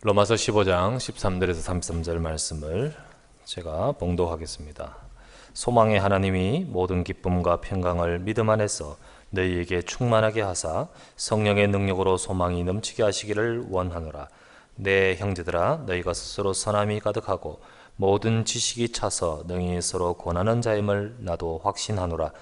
로마서 15장 13절에서 33절 말씀을 제가 봉독하겠습니다. 소망의 하나님이 모든 기쁨과 평강을 믿음 안에서 너희에게 충만하게 하사 성령의 능력으로 소망이 넘치게 하시기를 원하노라. 내 형제들아, 너희가 스스로 선함이 가득하고 모든 지식이 차서 능히 서로 권하는 자임을 나도 확신하노라.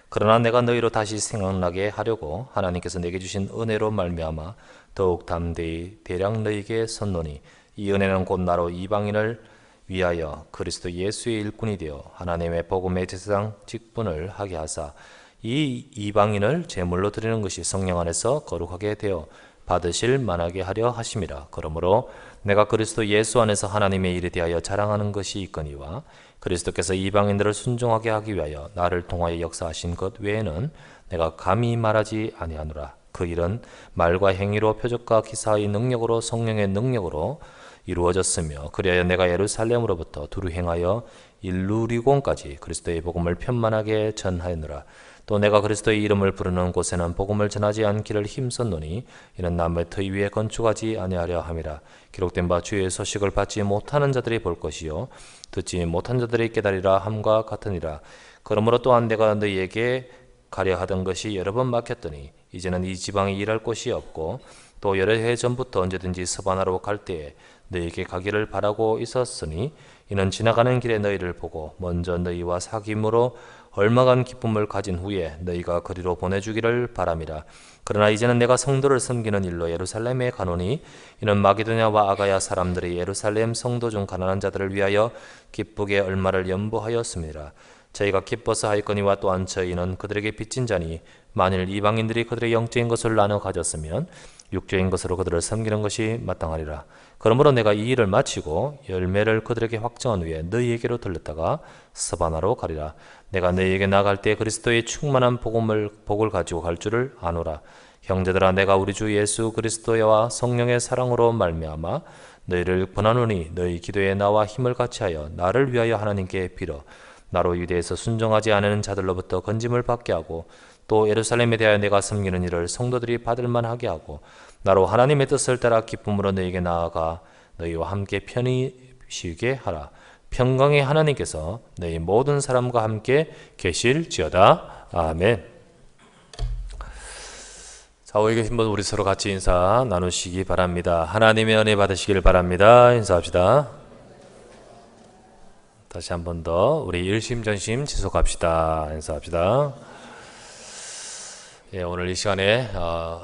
그러나 내가 너희로 다시 생각나게 하려고 하나님께서 내게 주신 은혜로 말미암아 더욱 담대히 대략 너희에게 선노니, 이 은혜는 곧 나로 이방인을 위하여 그리스도 예수의 일꾼이 되어 하나님의 복음의 제사장 직분을 하게 하사 이 이방인을 제물로 드리는 것이 성령 안에서 거룩하게 되어 받으실 만하게 하려 하심이라. 그러므로 내가 그리스도 예수 안에서 하나님의 일에 대하여 자랑하는 것이 있거니와, 그리스도께서 이방인들을 순종하게 하기 위하여 나를 통하여 역사하신 것 외에는 내가 감히 말하지 아니하노라. 그 일은 말과 행위로 표적과 기사의 능력으로 성령의 능력으로 이루어졌으며, 그리하여 내가 예루살렘으로부터 두루 행하여 일루리곤까지 그리스도의 복음을 편만하게 전하였노라. 또 내가 그리스도의 이름을 부르는 곳에는 복음을 전하지 않기를 힘썼노니, 이는 남의 터 위에 건축하지 아니하려 함이라. 기록된 바 주의 소식을 받지 못하는 자들이 볼 것이요 듣지 못한 자들이 깨달으리라 함과 같으니라. 그러므로 또한 내가 너희에게 가려 하던 것이 여러 번 막혔더니 이제는 이 지방에 일할 곳이 없고, 또 여러 해 전부터 언제든지 서바나로 갈 때에 너희에게 가기를 바라고 있었으니, 이는 지나가는 길에 너희를 보고 먼저 너희와 사귐으로 얼마간 기쁨을 가진 후에 너희가 그리로 보내주기를 바람이라. 그러나 이제는 내가 성도를 섬기는 일로 예루살렘에 가노니, 이는 마게도냐와 아가야 사람들이 예루살렘 성도 중 가난한 자들을 위하여 기쁘게 얼마를 연보하였습니다. 저희가 기뻐서 하였거니와 또한 저희는 그들에게 빚진 자니, 만일 이방인들이 그들의 영적인 것을 나눠 가졌으면 육적인 것으로 그들을 섬기는 것이 마땅하리라. 그러므로 내가 이 일을 마치고 열매를 그들에게 확정한 후에 너희에게로 들렸다가 서바나로 가리라. 내가 너희에게 나갈 때 그리스도의 충만한 복을 가지고 갈 줄을 아노라. 형제들아, 내가 우리 주 예수 그리스도와 성령의 사랑으로 말미암아 너희를 권하노니, 너희 기도에 나와 힘을 같이하여 나를 위하여 하나님께 빌어 나로 유대에서 순종하지 않은 자들로부터 건짐을 받게 하고, 또 예루살렘에 대하여 내가 섬기는 일을 성도들이 받을 만하게 하고, 나로 하나님의 뜻을 따라 기쁨으로 너희에게 나아가 너희와 함께 편히 쉬게 하라. 평강의 하나님께서 너희 모든 사람과 함께 계실지어다. 아멘. 자, 오늘 계신 분 우리 서로 같이 인사 나누시기 바랍니다. 하나님의 은혜 받으시길 바랍니다. 인사합시다. 다시 한 번 더 우리 일심전심 지속합시다. 인사합시다. 예, 오늘 이 시간에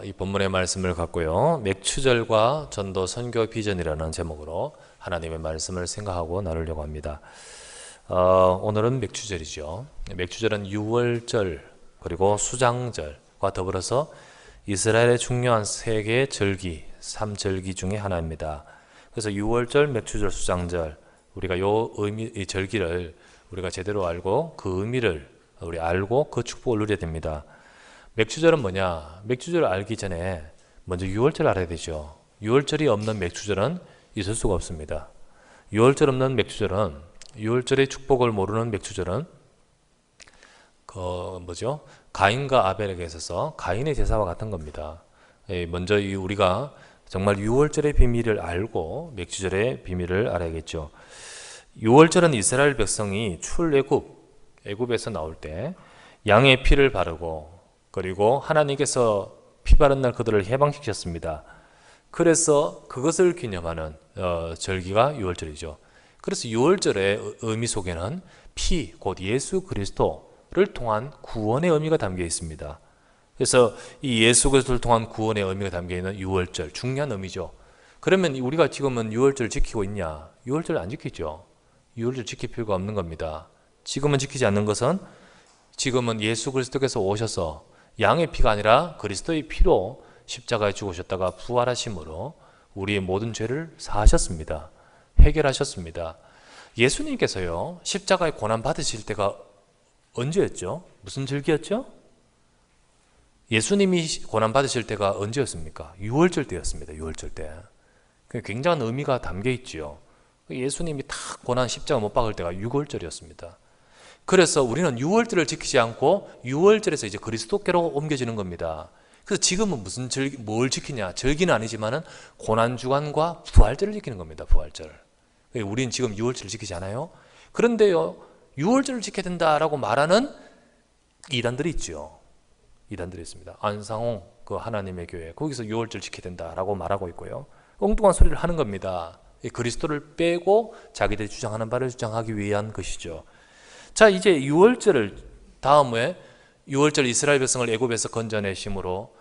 이 본문의 말씀을 갖고요, 맥추절과 전도 선교 비전이라는 제목으로 하나님의 말씀을 생각하고 나누려고 합니다. 오늘은 맥추절이죠. 맥추절은 유월절 그리고 수장절과 더불어서 이스라엘의 중요한 세 개의 절기, 3절기 중에 하나입니다. 그래서 유월절, 맥추절, 수장절, 우리가 이 절기를 우리가 제대로 알고 그 의미를 우리 알고 그 축복을 누려야 됩니다. 맥추절은 뭐냐? 맥추절을 알기 전에 먼저 유월절 알아야 되죠. 유월절이 없는 맥추절은 있을 수가 없습니다. 유월절 없는 맥추절은, 유월절의 축복을 모르는 맥추절은 가인과 아벨에게 있어서 가인의 제사와 같은 겁니다. 먼저 우리가 정말 유월절의 비밀을 알고 맥추절의 비밀을 알아야겠죠. 유월절은 이스라엘 백성이 애굽에서 나올 때 양의 피를 바르고, 그리고 하나님께서 피 바른 날 그들을 해방시켰습니다. 그래서 그것을 기념하는 절기가 유월절이죠. 그래서 유월절의 의미 속에는 피, 곧 예수 그리스도를 통한 구원의 의미가 담겨 있습니다. 그래서 이 예수 그리스도를 통한 구원의 의미가 담겨 있는 유월절, 중요한 의미죠. 그러면 우리가 지금은 유월절 지키고 있냐? 유월절 안 지키죠. 유월절 지킬 필요가 없는 겁니다. 지금은 지키지 않는 것은, 지금은 예수 그리스도께서 오셔서 양의 피가 아니라 그리스도의 피로 십자가에 죽으셨다가 부활하심으로 우리의 모든 죄를 사하셨습니다. 해결하셨습니다. 예수님께서요, 십자가에 고난 받으실 때가 언제였죠? 무슨 절기였죠? 예수님이 고난 받으실 때가 언제였습니까? 유월절 때였습니다. 유월절 때. 굉장한 의미가 담겨 있지요. 예수님이 다 고난 십자가 못 박을 때가 유월절이었습니다. 그래서 우리는 유월절을 지키지 않고 유월절에서 이제 그리스도께로 옮겨지는 겁니다. 그래서 지금은 무슨 뭘 지키냐? 절기는 아니지만은 고난주간과 부활절을 지키는 겁니다. 부활절. 우리는 지금 유월절을 지키지 않아요? 그런데요, 유월절을 지켜야 된다라고 말하는 이단들이 있죠. 이단들이 있습니다. 안상홍 그 하나님의 교회 거기서 유월절 지켜야 된다라고 말하고 있고요. 엉뚱한 소리를 하는 겁니다. 그리스도를 빼고 자기들이 주장하는 바를 주장하기 위한 것이죠. 자, 이제 유월절을 다음에 유월절 이스라엘 백성을 애굽에서 건져내심으로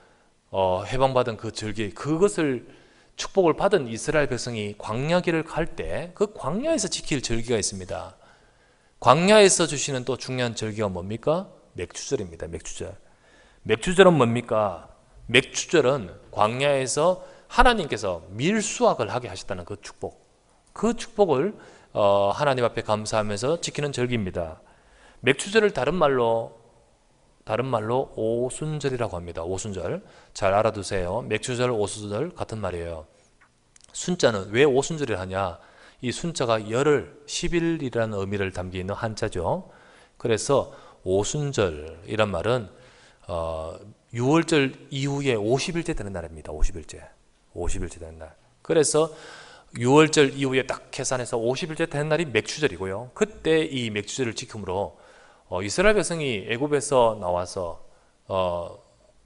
해방받은 그 절기, 그것을 축복을 받은 이스라엘 백성이 광야길을 갈 때 그 광야에서 지킬 절기가 있습니다. 광야에서 주시는 또 중요한 절기가 뭡니까? 맥주절입니다. 맥주절. 맥주절은 뭡니까? 맥주절은 광야에서 하나님께서 밀수확을 하게 하셨다는 그 축복, 그 축복을 하나님 앞에 감사하면서 지키는 절기입니다. 맥주절을 다른 말로 오순절이라고 합니다. 오순절. 잘 알아두세요. 맥주절, 오순절 같은 말이에요. 순자는 왜 오순절을 하냐? 이 순자가 열흘, 10일이라는 의미를 담기는 한자죠. 그래서 오순절이란 말은 6월절 이후에 50일째 되는 날입니다. 50일째 되는 날. 그래서 6월절 이후에 딱 계산해서 50일째 되는 날이 맥주절이고요. 그때 이 맥주절을 지킴으로 이스라엘 백성이 애굽에서 나와서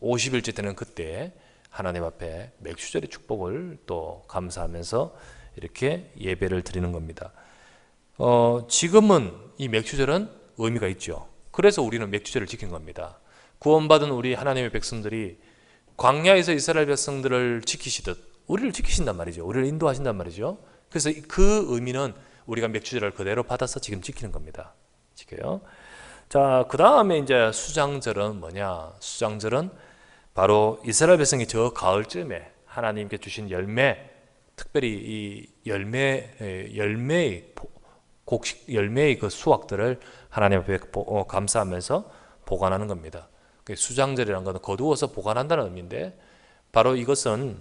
50일째 되는 그때 하나님 앞에 맥주절의 축복을 또 감사하면서 이렇게 예배를 드리는 겁니다. 지금은 이 맥주절은 의미가 있죠. 그래서 우리는 맥주절을 지킨 겁니다. 구원받은 우리 하나님의 백성들이 광야에서 이스라엘 백성들을 지키시듯 우리를 지키신단 말이죠. 우리를 인도하신단 말이죠. 그래서 그 의미는 우리가 맥주절을 그대로 받아서 지금 지키는 겁니다. 지켜요. 자, 그 다음에 이제 수장절은 뭐냐? 수장절은 바로 이스라엘 백성이 저 가을쯤에 하나님께 주신 열매, 특별히 이 열매의 그 수확들을 하나님 앞에 감사하면서 보관하는 겁니다. 수장절이라는 것은 거두어서 보관한다는 의미인데, 바로 이것은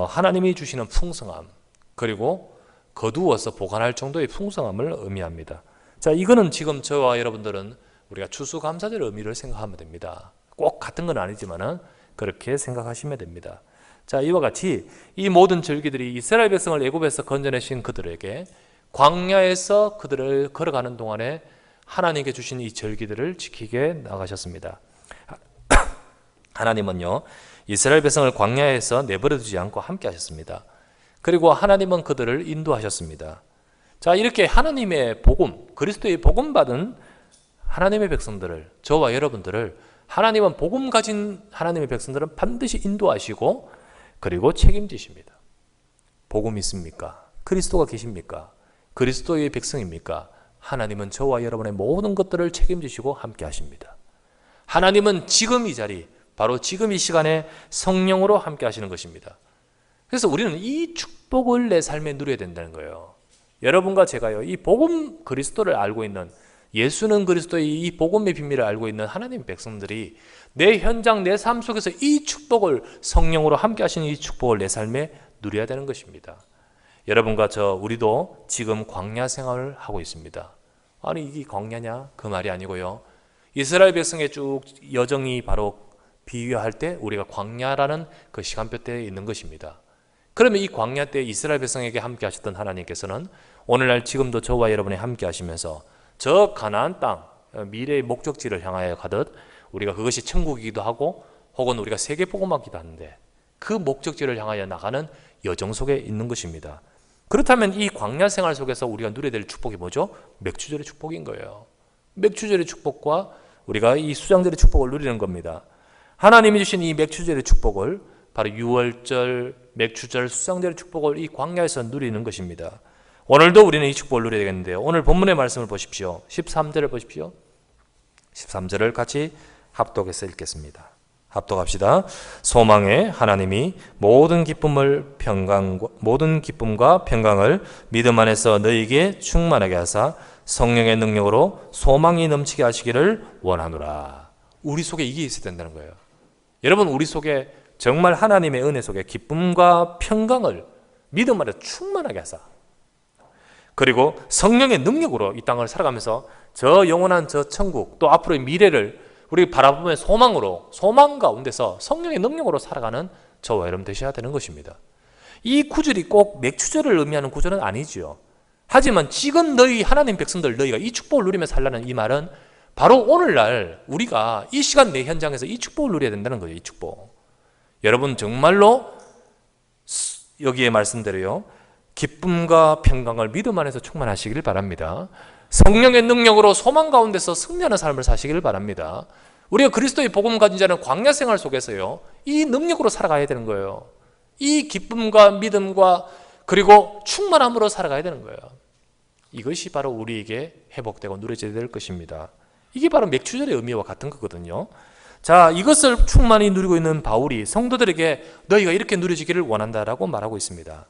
하나님이 주시는 풍성함, 그리고 거두어서 보관할 정도의 풍성함을 의미합니다. 자, 이거는 지금 저와 여러분들은 우리가 추수감사절 의미를 생각하면 됩니다. 꼭 같은 건 아니지만은 그렇게 생각하시면 됩니다. 자, 이와 같이 이 모든 절기들이 이스라엘 백성을 애굽에서 건져내신 그들에게 광야에서 그들을 걸어가는 동안에 하나님께 주신 이 절기들을 지키게 나가셨습니다. 하나님은요, 이스라엘 백성을 광야에서 내버려 두지 않고 함께 하셨습니다. 그리고 하나님은 그들을 인도하셨습니다. 자, 이렇게 하나님의 복음, 그리스도의 복음 받은 하나님의 백성들을, 저와 여러분들을 하나님은 복음 가진 하나님의 백성들은 반드시 인도하시고 그리고 책임지십니다. 복음 있습니까? 그리스도가 계십니까? 그리스도의 백성입니까? 하나님은 저와 여러분의 모든 것들을 책임지시고 함께 하십니다. 하나님은 지금 이 자리, 바로 지금 이 시간에 성령으로 함께 하시는 것입니다. 그래서 우리는 이 축복을 내 삶에 누려야 된다는 거예요. 여러분과 제가요, 이 복음 그리스도를 알고 있는, 예수는 그리스도의 이 복음의 비밀을 알고 있는 하나님의 백성들이 내 현장, 내 삶 속에서 이 축복을, 성령으로 함께 하시는 이 축복을 내 삶에 누려야 되는 것입니다. 여러분과 우리도 지금 광야 생활을 하고 있습니다. 아니, 이게 광야냐? 그 말이 아니고요. 이스라엘 백성의 쭉 여정이 바로 비유할 때 우리가 광야라는 그 시간표 때에 있는 것입니다. 그러면 이 광야 때 이스라엘 백성에게 함께 하셨던 하나님께서는 오늘날 지금도 저와 여러분이 함께 하시면서 저 가나안 땅, 미래의 목적지를 향하여 가듯 우리가 그것이 천국이기도 하고 혹은 우리가 세계복음화기도 하는데 그 목적지를 향하여 나가는 여정 속에 있는 것입니다. 그렇다면 이 광야 생활 속에서 우리가 누려야 될 축복이 뭐죠? 맥주절의 축복인 거예요. 맥주절의 축복과 우리가 이 수장절의 축복을 누리는 겁니다. 하나님이 주신 이 맥주절의 축복을, 바로 유월절, 맥주절, 수장절의 축복을 이 광야에서 누리는 것입니다. 오늘도 우리는 이 축복을 누려야 되겠는데요. 오늘 본문의 말씀을 보십시오. 13절을 보십시오. 13절을 같이 합독해서 읽겠습니다. 합독합시다. 소망의 하나님이 모든 기쁨과 평강을 믿음 안에서 너희에게 충만하게 하사 성령의 능력으로 소망이 넘치게 하시기를 원하노라. 우리 속에 이게 있어야 된다는 거예요. 여러분, 우리 속에 정말 하나님의 은혜 속에 기쁨과 평강을 믿음 안에서 충만하게 하사, 그리고 성령의 능력으로 이 땅을 살아가면서 저 영원한 저 천국, 또 앞으로의 미래를 우리 바라보면 소망 가운데서 성령의 능력으로 살아가는 저와 여러분 되셔야 되는 것입니다. 이 구절이 꼭 맥추절을 의미하는 구절은 아니지요. 하지만 지금 너희 하나님 백성들 너희가 이 축복을 누리며 살라는 이 말은 바로 오늘날 우리가 이 시간 내 현장에서 이 축복을 누려야 된다는 거예요. 이 축복. 여러분 정말로 여기에 말씀대로요, 기쁨과 평강을 믿음 안에서 충만하시기를 바랍니다. 성령의 능력으로 소망 가운데서 승리하는 삶을 사시기를 바랍니다. 우리가 그리스도의 복음 가진 자는 광야 생활 속에서요, 이 능력으로 살아가야 되는 거예요. 이 기쁨과 믿음과 그리고 충만함으로 살아가야 되는 거예요. 이것이 바로 우리에게 회복되고 누려져야 될 것입니다. 이게 바로 맥추절의 의미와 같은 거거든요. 자, 이것을 충만히 누리고 있는 바울이 성도들에게 너희가 이렇게 누려지기를 원한다라고 말하고 있습니다.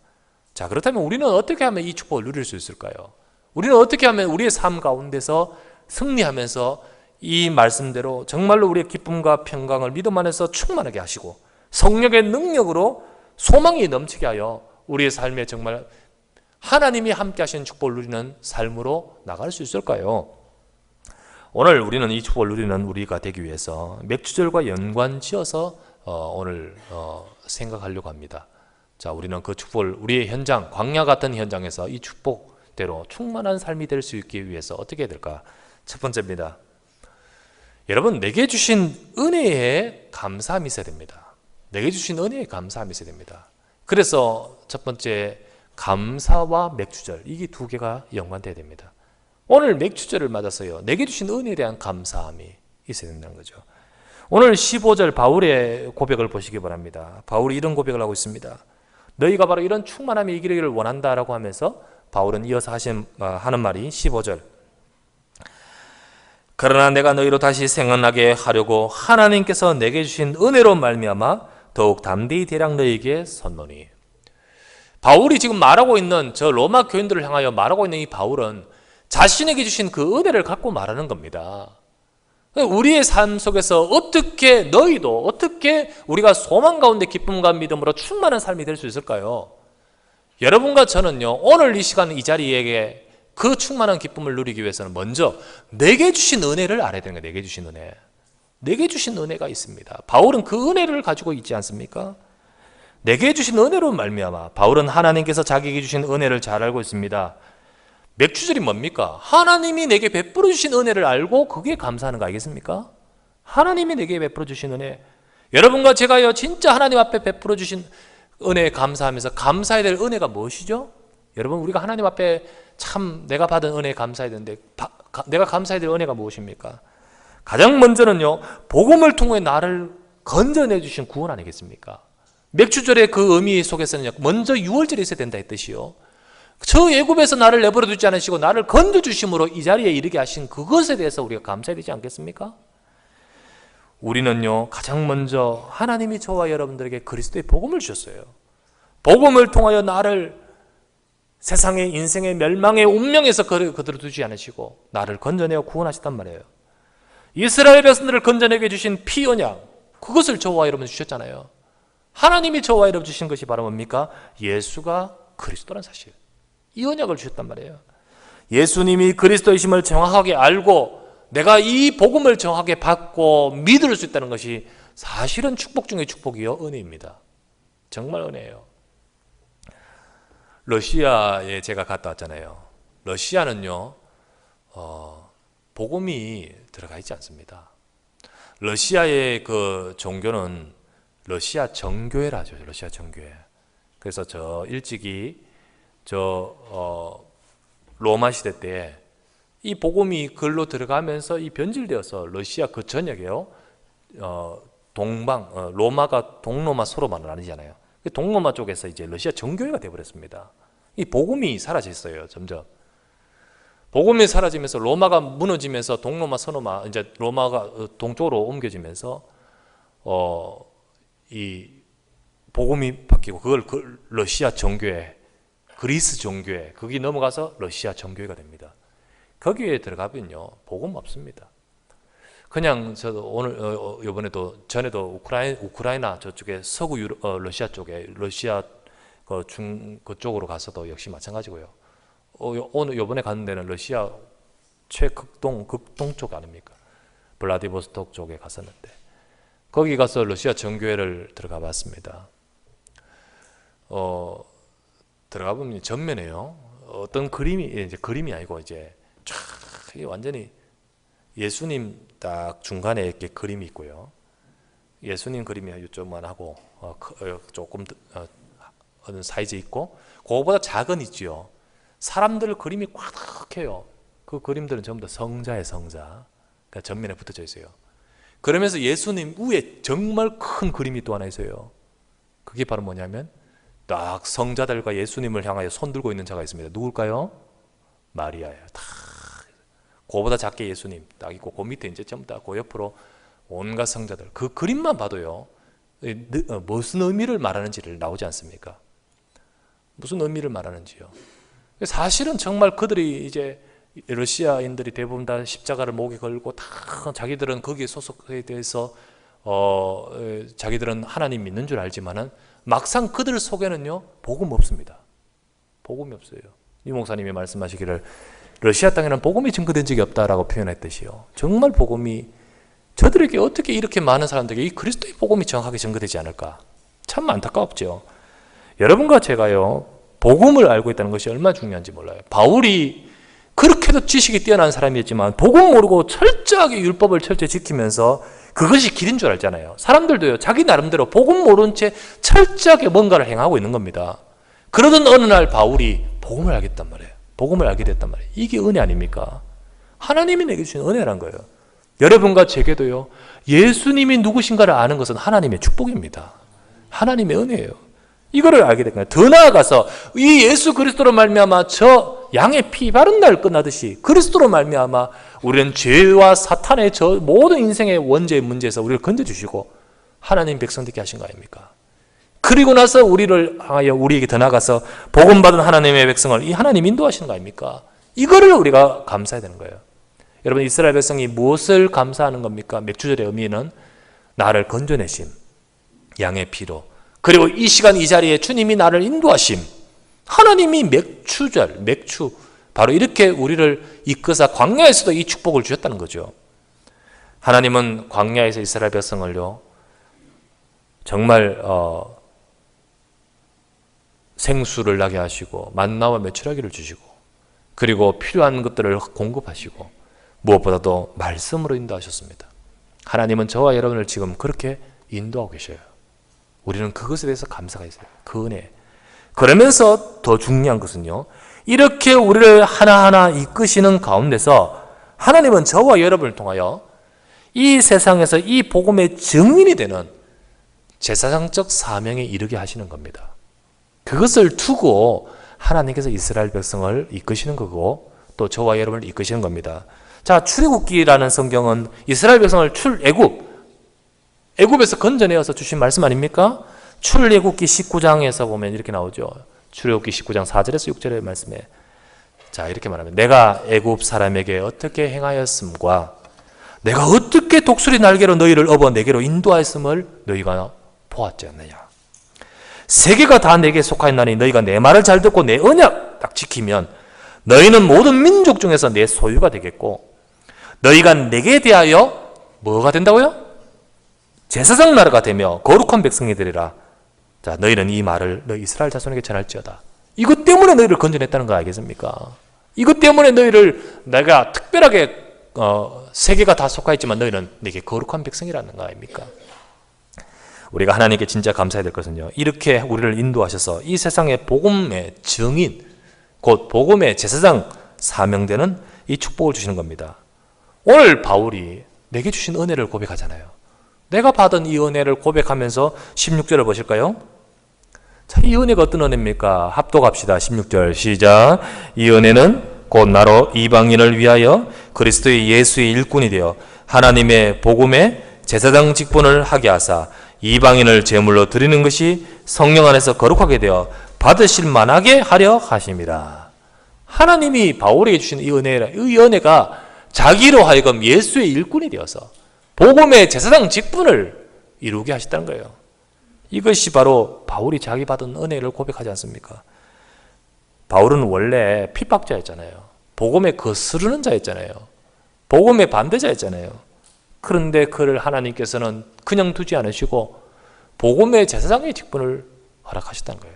자, 그렇다면 우리는 어떻게 하면 이 축복을 누릴 수 있을까요? 우리는 어떻게 하면 우리의 삶 가운데서 승리하면서 이 말씀대로 정말로 우리의 기쁨과 평강을 믿음 안에서 충만하게 하시고 성령의 능력으로 소망이 넘치게 하여 우리의 삶에 정말 하나님이 함께 하시는 축복을 누리는 삶으로 나갈 수 있을까요? 오늘 우리는 이 축복을 누리는 우리가 되기 위해서 맥추절과 연관지어서 오늘 생각하려고 합니다. 자, 우리는 그 축복을 우리의 현장, 광야 같은 현장에서 이 축복대로 충만한 삶이 될 수 있기 위해서 어떻게 해야 될까? 첫 번째입니다. 여러분, 내게 주신 은혜에 감사함이 있어야 됩니다. 내게 주신 은혜에 감사함이 있어야 됩니다. 그래서 첫 번째, 감사와 맥추절, 이게 두 개가 연관돼야 됩니다. 오늘 맥추절을 맞아서요, 내게 주신 은혜에 대한 감사함이 있어야 된다는 거죠. 오늘 15절 바울의 고백을 보시기 바랍니다. 바울이 이런 고백을 하고 있습니다. 너희가 바로 이런 충만함이 이기를 원한다라고 하면서 바울은 이어서 하는 말이 15절. 그러나 내가 너희로 다시 생각나게 하려고 하나님께서 내게 주신 은혜로 말미암아 더욱 담대히 대략 너희에게 선노니. 바울이 지금 말하고 있는 저 로마 교인들을 향하여 말하고 있는 이 바울은 자신에게 주신 그 은혜를 갖고 말하는 겁니다. 우리의 삶 속에서 어떻게 너희도 어떻게 우리가 소망 가운데 기쁨과 믿음으로 충만한 삶이 될 수 있을까요? 여러분과 저는요, 오늘 이 시간 이 자리에 그 충만한 기쁨을 누리기 위해서는 먼저 내게 주신 은혜를 알아야 되는 거예요. 내게 주신 은혜. 내게 주신 은혜가 있습니다. 바울은 그 은혜를 가지고 있지 않습니까? 내게 주신 은혜로 말미암아. 바울은 하나님께서 자기에게 주신 은혜를 잘 알고 있습니다. 맥추절이 뭡니까? 하나님이 내게 베풀어 주신 은혜를 알고 그게 감사하는 거 아니겠습니까? 하나님이 내게 베풀어 주신 은혜. 여러분과 제가요, 진짜 하나님 앞에 베풀어 주신 은혜에 감사하면서 감사해야 될 은혜가 무엇이죠? 여러분, 우리가 하나님 앞에 참 내가 받은 은혜에 감사해야 되는데 내가 감사해야 될 은혜가 무엇입니까? 가장 먼저는요, 복음을 통해 나를 건져내 주신 구원 아니겠습니까? 맥추절의 그 의미 속에서는 먼저 유월절이 있어야 된다 했듯이요, 저 애굽에서 나를 내버려 두지 않으시고 나를 건져주심으로 이 자리에 이르게 하신 그것에 대해서 우리가 감사해야 되지 않겠습니까? 우리는요, 가장 먼저 하나님이 저와 여러분들에게 그리스도의 복음을 주셨어요. 복음을 통하여 나를 세상의 인생의 멸망의 운명에서 그대로 두지 않으시고 나를 건져내어 구원하셨단 말이에요. 이스라엘 백성들을 건져내게 주신 피 언약, 그것을 저와 여러분 주셨잖아요. 하나님이 저와 여러분 주신 것이 바로 뭡니까? 예수가 그리스도란 사실, 이 언약을 주셨단 말이에요. 예수님이 그리스도이심을 정확하게 알고 내가 이 복음을 정확하게 받고 믿을 수 있다는 것이 사실은 축복 중의 축복이요, 은혜입니다. 정말 은혜예요. 러시아에 제가 갔다 왔잖아요. 러시아는요, 복음이 들어가 있지 않습니다. 러시아의 그 종교는 러시아 정교회라죠. 러시아 정교회. 그래서 저 일찍이 로마 시대 때 이 복음이 글로 들어가면서 이 변질되어서 러시아 그 전역에요, 로마가 동로마 서로만 나뉘잖아요. 동로마 쪽에서 이제 러시아 정교회가 되어버렸습니다. 이 복음이 사라졌어요. 점점 복음이 사라지면서 로마가 무너지면서 동로마 서로마, 이제 로마가 동쪽으로 옮겨지면서 이 복음이 바뀌고 그걸 러시아 정교회, 그리스 정교회, 거기 넘어가서 러시아 정교회가 됩니다. 거기에 들어가면요, 복음 없습니다. 그냥 저도 오늘 이번에도 전에도 우크라이나 저쪽에 서구 러시아 쪽에 러시아 그쪽으로 가서도 역시 마찬가지고요. 오늘 이번에 가는 데는 러시아 극동 쪽 아닙니까? 블라디보스톡 쪽에 갔었는데 거기 가서 러시아 정교회를 들어가 봤습니다. 들어가 보면 전면에요. 어떤 그림이 이제 그림이 아니고 이제 쫙 완전히 예수님 딱 중간에 이렇게 그림이 있고요. 예수님 그림이 이쪽만 하고 조금 어느 사이즈 있고 그거보다 작은 있지요. 사람들 그림이 꽉해요. 그 그림들은 전부 다 성자의 성자. 그러니까 전면에 붙어져 있어요. 그러면서 예수님 위에 정말 큰 그림이 또 하나 있어요. 그게 바로 뭐냐면 딱 성자들과 예수님을 향하여 손 들고 있는 자가 있습니다. 누굴까요? 마리아예요. 다 그거보다 작게 예수님 딱 있고 그 밑에 이제 전부 다 그 옆으로 온갖 성자들. 그 그림만 봐도요. 무슨 의미를 말하는지를 나오지 않습니까? 무슨 의미를 말하는지요. 사실은 정말 그들이 이제 러시아인들이 대부분 다 십자가를 목에 걸고 다 자기들은 거기에 소속에 대해서 자기들은 하나님 믿는 줄 알지만은 막상 그들 속에는요 복음 없습니다. 복음이 없어요. 이 목사님이 말씀하시기를 러시아 땅에는 복음이 증거된 적이 없다라고 표현했듯이요. 정말 복음이 저들에게 어떻게 이렇게 많은 사람들에게 이 그리스도의 복음이 정확하게 증거되지 않을까? 참 안타깝죠. 여러분과 제가요 복음을 알고 있다는 것이 얼마나 중요한지 몰라요. 바울이 그렇게도 지식이 뛰어난 사람이었지만 복음 모르고 철저하게 율법을 철저히 지키면서 그것이 길인 줄 알잖아요. 사람들도요 자기 나름대로 복음 모른 채 철저하게 뭔가를 행하고 있는 겁니다. 그러던 어느 날 바울이 복음을 알겠단 말이에요. 복음을 알게 됐단 말이에요. 이게 은혜 아닙니까? 하나님이 내게 주신 은혜란 거예요. 여러분과 제게도요 예수님이 누구신가를 아는 것은 하나님의 축복입니다. 하나님의 은혜예요. 이거를 알게 된 거예요. 더 나아가서 이 예수 그리스도로 말미암아 저 양의 피 바른 날 끝나듯이 그리스도로 말미암아 우리는 죄와 사탄의 저 모든 인생의 원죄의 문제에서 우리를 건져주시고 하나님 백성 되게 하신 거 아닙니까? 그리고 나서 우리를 향하여 우리에게 더 나아가서 복음받은 하나님의 백성을 이 하나님 인도하시는 거 아닙니까? 이거를 우리가 감사해야 되는 거예요. 여러분 이스라엘 백성이 무엇을 감사하는 겁니까? 맥주절의 의미는 나를 건져내심, 양의 피로. 그리고 이 시간 이 자리에 주님이 나를 인도하심. 하나님이 맥주절, 맥주 바로 이렇게 우리를 이끄사 광야에서도 이 축복을 주셨다는 거죠. 하나님은 광야에서 이스라엘 백성을요 정말 생수를 나게 하시고 만나와 메추라기를 주시고 그리고 필요한 것들을 공급하시고 무엇보다도 말씀으로 인도하셨습니다. 하나님은 저와 여러분을 지금 그렇게 인도하고 계셔요. 우리는 그것에 대해서 감사가 있어요. 그 은혜. 그러면서 더 중요한 것은요. 이렇게 우리를 하나하나 이끄시는 가운데서 하나님은 저와 여러분을 통하여 이 세상에서 이 복음의 증인이 되는 제사장적 사명에 이르게 하시는 겁니다. 그것을 두고 하나님께서 이스라엘 백성을 이끄시는 거고 또 저와 여러분을 이끄시는 겁니다. 자, 출애굽기라는 성경은 이스라엘 백성을 애굽에서 건져내어서 주신 말씀 아닙니까? 출애굽기 19장에서 보면 이렇게 나오죠. 출애굽기 19장 4절에서 6절의 말씀에 자 이렇게 말하면 내가 애굽 사람에게 어떻게 행하였음과 내가 어떻게 독수리 날개로 너희를 업어 내게로 인도하였음을 너희가 보았지 않느냐. 세계가 다 내게 속하였나니 너희가 내 말을 잘 듣고 내 언약 딱 지키면 너희는 모든 민족 중에서 내 소유가 되겠고 너희가 내게 대하여 뭐가 된다고요? 제사장 나라가 되며 거룩한 백성이 되리라. 자, 너희는 이 말을 너희 이스라엘 자손에게 전할지어다. 이것 때문에 너희를 건져냈다는 거 알겠습니까? 이것 때문에 너희를 내가 특별하게 세계가 다 속하였지만 너희는 내게 거룩한 백성이라는 거 아닙니까? 우리가 하나님께 진짜 감사해야 될 것은요. 이렇게 우리를 인도하셔서 이 세상의 복음의 증인, 곧 복음의 제사장 사명되는 이 축복을 주시는 겁니다. 오늘 바울이 내게 주신 은혜를 고백하잖아요. 내가 받은 이 은혜를 고백하면서 16절을 보실까요? 자, 이 은혜가 어떤 은혜입니까? 합독합시다. 16절 시작. 이 은혜는 곧 나로 이방인을 위하여 그리스도의 예수의 일꾼이 되어 하나님의 복음의 제사장 직분을 하게 하사 이방인을 제물로 드리는 것이 성령 안에서 거룩하게 되어 받으실 만하게 하려 하심이라. 하나님이 바울에게 주신 이 은혜가 자기로 하여금 예수의 일꾼이 되어서 복음의 제사장 직분을 이루게 하셨다는 거예요. 이것이 바로 바울이 자기 받은 은혜를 고백하지 않습니까? 바울은 원래 핍박자였잖아요. 복음에 거스르는 자였잖아요. 복음의 반대자였잖아요. 그런데 그를 하나님께서는 그냥 두지 않으시고 복음의 제사장의 직분을 허락하셨다는 거예요.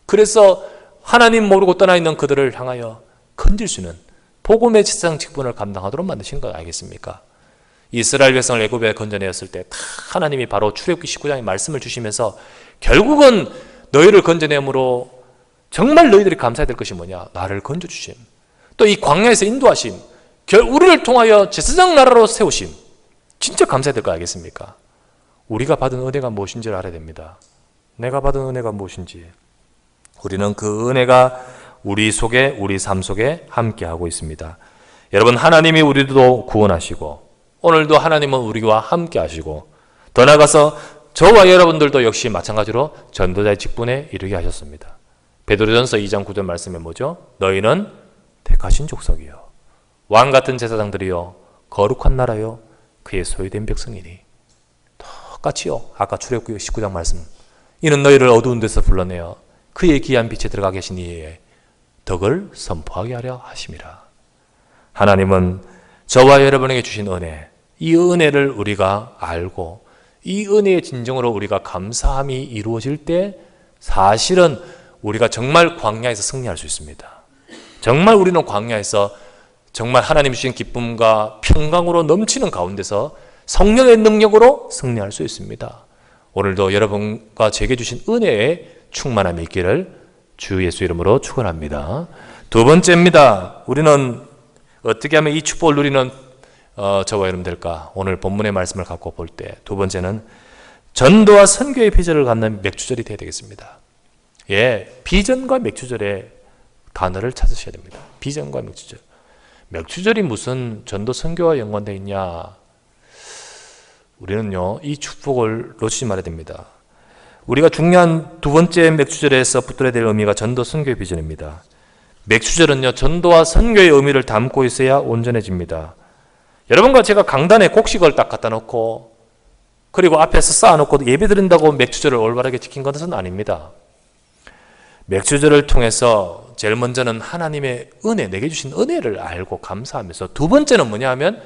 그래서 하나님 모르고 떠나 있는 그들을 향하여 건질 수 있는 복음의 제사장 직분을 감당하도록 만드신 거 알겠습니까? 이스라엘 백성을 애굽에 건져내었을 때 다 하나님이 바로 출애굽기 19장에 말씀을 주시면서 결국은 너희를 건져내므로 정말 너희들이 감사해야 될 것이 뭐냐? 나를 건져주심. 또 이 광야에서 인도하심. 우리를 통하여 제사장 나라로 세우심. 진짜 감사해야 될 거 알겠습니까? 우리가 받은 은혜가 무엇인지를 알아야 됩니다. 내가 받은 은혜가 무엇인지. 우리는 그 은혜가 우리 속에, 우리 삶 속에 함께하고 있습니다. 여러분, 하나님이 우리도 구원하시고 오늘도 하나님은 우리와 함께하시고 더 나아가서 저와 여러분들도 역시 마찬가지로 전도자의 직분에 이르게 하셨습니다. 베드로전서 2장 9절 말씀에 뭐죠? 너희는 택하신 족속이요 왕같은 제사장들이요 거룩한 나라요 그의 소유된 백성이니. 똑같이요. 아까 출애굽기 19장 말씀. 이는 너희를 어두운 데서 불러내어 그의 귀한 빛에 들어가 계신 이의 덕을 선포하게 하려 하심이라. 하나님은 저와 여러분에게 주신 은혜, 이 은혜를 우리가 알고 이 은혜의 진정으로 우리가 감사함이 이루어질 때 사실은 우리가 정말 광야에서 승리할 수 있습니다. 정말 우리는 광야에서 정말 하나님 주신 기쁨과 평강으로 넘치는 가운데서 성령의 능력으로 승리할 수 있습니다. 오늘도 여러분과 제게 주신 은혜에 충만함이 있기를 주 예수 이름으로 축원합니다. 두 번째입니다. 우리는 어떻게 하면 이 축복을 누리는 저와 여러분 될까? 오늘 본문의 말씀을 갖고 볼 때 두 번째는 전도와 선교의 비전을 갖는 맥주절이 되어야 되겠습니다. 예, 비전과 맥주절의 단어를 찾으셔야 됩니다. 비전과 맥주절. 맥주절이 무슨 전도 선교와 연관되어 있냐? 우리는요, 이 축복을 놓치지 말아야 됩니다. 우리가 중요한 두 번째 맥주절에서 붙들어야 될 의미가 전도 선교의 비전입니다. 맥주절은요, 전도와 선교의 의미를 담고 있어야 온전해집니다. 여러분과 제가 강단에 곡식을 딱 갖다 놓고 그리고 앞에서 쌓아놓고 예배 드린다고 맥주절을 올바르게 지킨 것은 아닙니다. 맥주절을 통해서 제일 먼저는 하나님의 은혜, 내게 주신 은혜를 알고 감사하면서 두 번째는 뭐냐 하면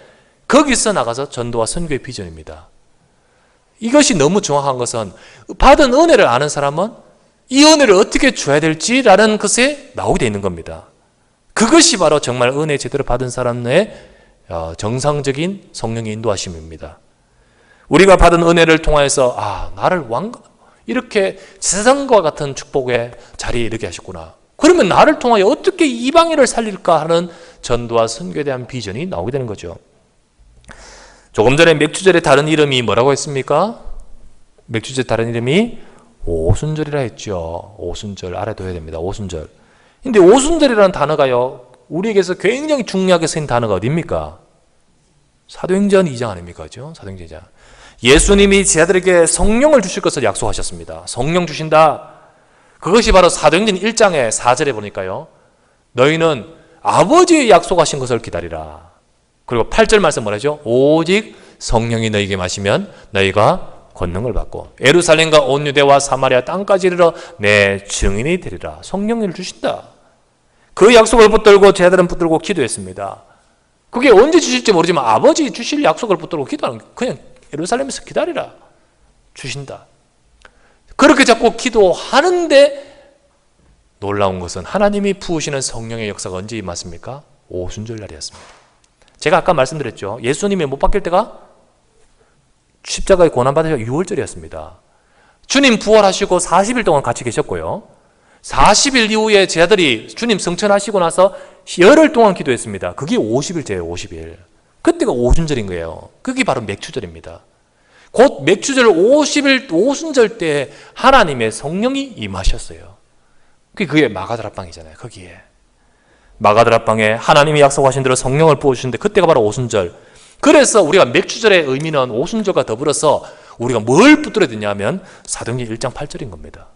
거기서 나가서 전도와 선교의 비전입니다. 이것이 너무 정확한 것은 받은 은혜를 아는 사람은 이 은혜를 어떻게 줘야 될지라는 것에 나오게 되어 있는 겁니다. 그것이 바로 정말 은혜 제대로 받은 사람의 정상적인 성령의 인도하심입니다. 우리가 받은 은혜를 통해서 나를 이렇게 세상과 같은 축복의 자리에 이르게 하셨구나. 그러면 나를 통하여 어떻게 이방인을 살릴까 하는 전도와 선교에 대한 비전이 나오게 되는 거죠. 조금 전에 맥주절의 다른 이름이 뭐라고 했습니까? 맥주절 다른 이름이 오순절이라 했죠. 오순절 알아둬야 됩니다. 오순절. 근데 오순절이라는 단어가요, 우리에게서 굉장히 중요하게 쓰인 단어가 어디입니까? 사도행전 2장 아닙니까? 그죠? 사도행전 2장. 예수님이 제자들에게 성령을 주실 것을 약속하셨습니다. 성령 주신다. 그것이 바로 사도행전 1장의 4절에 보니까요, 너희는 아버지의 약속하신 것을 기다리라. 그리고 8절 말씀 뭐라죠? 오직 성령이 너희에게 마시면 너희가 권능을 받고 예루살렘과 온 유대와 사마리아 땅까지 이르러 내 증인이 되리라. 성령을 주신다. 그 약속을 붙들고 제자들은 붙들고 기도했습니다. 그게 언제 주실지 모르지만 아버지 주실 약속을 붙들고 기도하는, 그냥 예루살렘에서 기다리라. 주신다. 그렇게 자꾸 기도하는데 놀라운 것은 하나님이 부으시는 성령의 역사가 언제 임했습니까? 오순절 날이었습니다. 제가 아까 말씀드렸죠. 예수님이 못 박힐 때가 십자가에 고난받으셔 6월절이었습니다. 주님 부활하시고 40일 동안 같이 계셨고요. 40일 이후에 제자들이 주님 승천하시고 나서 열흘 동안 기도했습니다. 그게 50일째예요. 50일. 그때가 오순절인 거예요. 그게 바로 맥주절입니다. 곧 맥주절 50일 오순절 때 하나님의 성령이 임하셨어요. 그게 마가다락방이잖아요. 거기에 마가다락방에 하나님이 약속하신 대로 성령을 부어주시는데 그때가 바로 오순절. 그래서 우리가 맥주절의 의미는 오순절과 더불어서 우리가 뭘 붙들어야 되냐면 사도행전 1장 8절인 겁니다.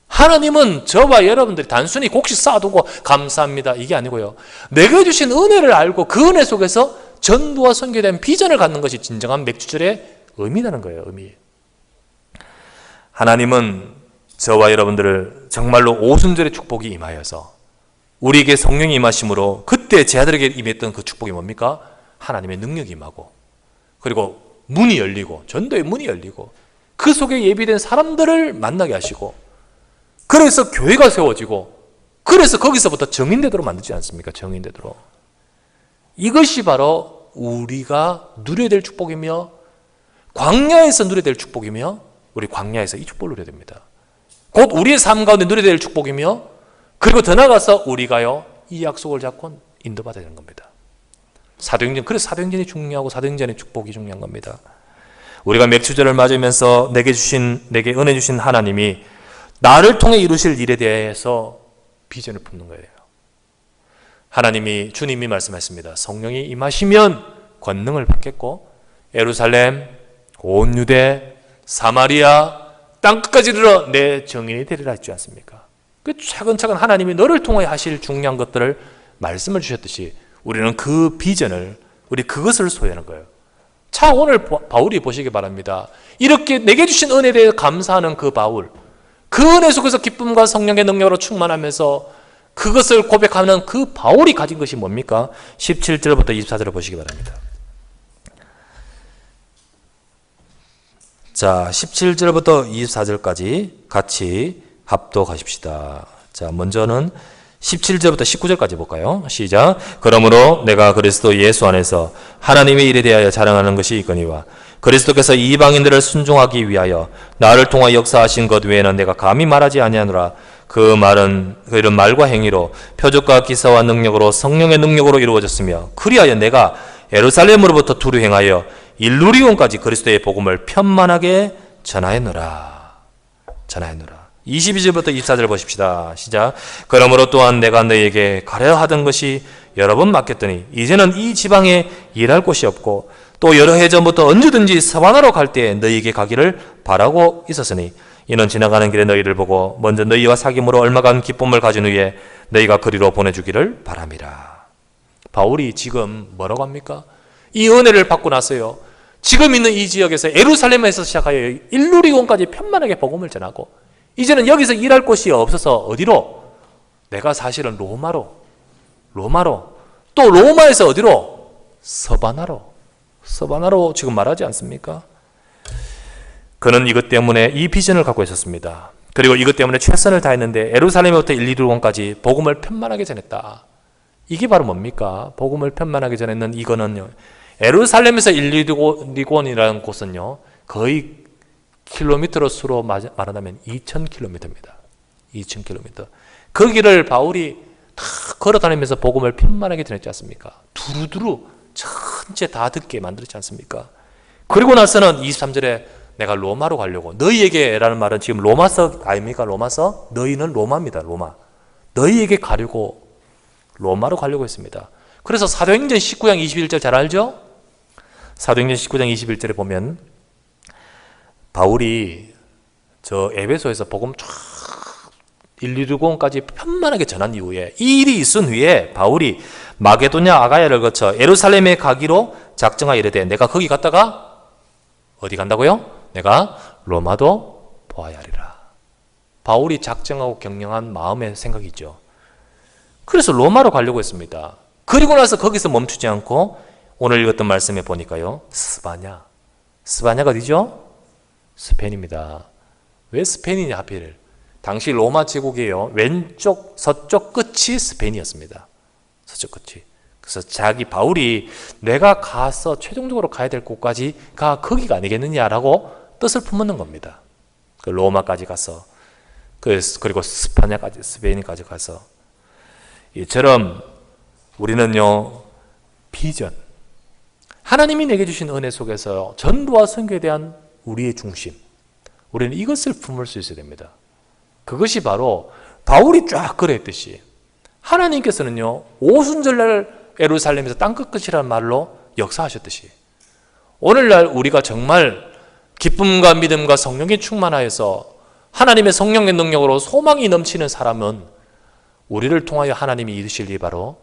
하나님은 저와 여러분들이 단순히 곡식 쌓아두고 감사합니다 이게 아니고요, 내게 주신 은혜를 알고 그 은혜 속에서 전도와 선교에 대한 비전을 갖는 것이 진정한 맥주절의 의미라는 거예요. 의미. 하나님은 저와 여러분들을 정말로 오순절의 축복이 임하여서 우리에게 성령이 임하심으로 그때 제자들에게 임했던 그 축복이 뭡니까? 하나님의 능력이 임하고 그리고 문이 열리고 전도의 문이 열리고 그 속에 예비된 사람들을 만나게 하시고 그래서 교회가 세워지고 그래서 거기서부터 정인되도록 만들지 않습니까? 정인되도록. 이것이 바로 우리가 누려야 될 축복이며 광야에서 누려야 될 축복이며 우리 광야에서 이 축복을 누려야 됩니다. 곧 우리의 삶 가운데 누려야 될 축복이며 그리고 더 나아가서 우리가요 이 약속을 잡고 인도받아야 되는 겁니다. 사도행전, 그래서 사도행전이 중요하고 사도행전의 축복이 중요한 겁니다. 우리가 맥추절을 맞으면서 내게 은혜 주신 하나님이 나를 통해 이루실 일에 대해서 비전을 품는 거예요. 하나님이 주님이 말씀하셨습니다. 성령이 임하시면 권능을 받겠고 예루살렘, 온 유대, 사마리아 땅끝까지 이르러 내 정인이 되리라 했지 않습니까? 그 차근차근 하나님이 너를 통해 하실 중요한 것들을 말씀을 주셨듯이 우리는 그 비전을 우리 그것을 소유하는 거예요. 자, 오늘 바울이 보시기 바랍니다. 이렇게 내게 주신 은혜에 대해 감사하는 그 바울, 그 은혜 속에서 기쁨과 성령의 능력으로 충만하면서 그것을 고백하는 그 바울이 가진 것이 뭡니까? 17절부터 24절을 보시기 바랍니다. 자, 17절부터 24절까지 같이 합독하십시다. 자, 먼저는 17절부터 19절까지 볼까요? 시작. 그러므로 내가 그리스도 예수 안에서 하나님의 일에 대하여 자랑하는 것이 있거니와 그리스도께서 이방인들을 순종하기 위하여 나를 통하여 역사하신 것 외에는 내가 감히 말하지 아니하노라. 그 말은 이런 말과 행위로 표적과 기사와 능력으로 성령의 능력으로 이루어졌으며 그리하여 내가 예루살렘으로부터 두루 행하여 일루리온까지 그리스도의 복음을 편만하게 전하였노라. 22절부터 24절 보십시다. 시작. 그러므로 또한 내가 너희에게 가려 하던 것이 여러 번 맡겼더니 이제는 이 지방에 일할 곳이 없고 또 여러 해 전부터 언제든지 서바나로 갈 때에 너희에게 가기를 바라고 있었으니 이는 지나가는 길에 너희를 보고 먼저 너희와 사귐으로 얼마간 기쁨을 가진 후에 너희가 그리로 보내주기를 바람이라. 바울이 지금 뭐라고 합니까? 이 은혜를 받고 나서요 지금 있는 이 지역에서 예루살렘에서 시작하여 일루리온까지 편만하게 복음을 전하고 이제는 여기서 일할 곳이 없어서 어디로? 내가 사실은 로마로 또 로마에서 어디로? 서바나로 지금 말하지 않습니까? 그는 이것 때문에 이 비전을 갖고 있었습니다. 그리고 이것 때문에 최선을 다했는데 예루살렘부터 일루리온까지 복음을 편만하게 전했다. 이게 바로 뭡니까? 복음을 편만하게 전했는 이거는요. 예루살렘에서 일루리온이라는 곳은요. 거의 킬로미터로 수로 말하자면 2000km입니다. 2000km. 그 길을 바울이 다 걸어다니면서 복음을 편만하게 전했지 않습니까? 두루두루 전체 다 듣게 만들었지 않습니까? 그리고 나서는 23절에 내가 로마로 가려고 너희에게 라는 말은 지금 로마서 아닙니까? 로마서? 너희는 로마입니다. 로마. 너희에게 가려고 로마로 가려고 했습니다. 그래서 사도행전 19장 21절 잘 알죠? 사도행전 19장 21절에 보면 바울이 저 에베소에서 복음 쫙 일루리온까지 편만하게 전한 이후에 이 일이 있은 후에 바울이 마게도냐 아가야를 거쳐 예루살렘에 가기로 작정하 이르되 내가 거기 갔다가 어디 간다고요? 내가 로마도 보아야 하리라. 바울이 작정하고 경영한 마음의 생각이죠. 그래서 로마로 가려고 했습니다. 그리고 나서 거기서 멈추지 않고 오늘 읽었던 말씀에 보니까요. 스바냐가 어디죠? 스페인입니다. 왜 스페인이냐 하필. 당시 로마 제국이에요. 왼쪽 서쪽 끝이 스페인이었습니다. 서쪽 끝이. 그래서 자기 바울이 내가 가서 최종적으로 가야 될 곳까지가 거기가 아니겠느냐라고 뜻을 품는 겁니다. 그 로마까지 가서 그리고 스페인까지 가서 이처럼 우리는요 비전 하나님이 내게 주신 은혜 속에서 전도와 선교에 대한 우리의 중심 우리는 이것을 품을 수 있어야 됩니다. 그것이 바로 바울이 쫙 그랬듯이 하나님께서는요 오순절날 예루살렘에서 땅끝끝이라는 말로 역사하셨듯이 오늘날 우리가 정말 기쁨과 믿음과 성령에 충만하여서 하나님의 성령의 능력으로 소망이 넘치는 사람은 우리를 통하여 하나님이 이루실 일 바로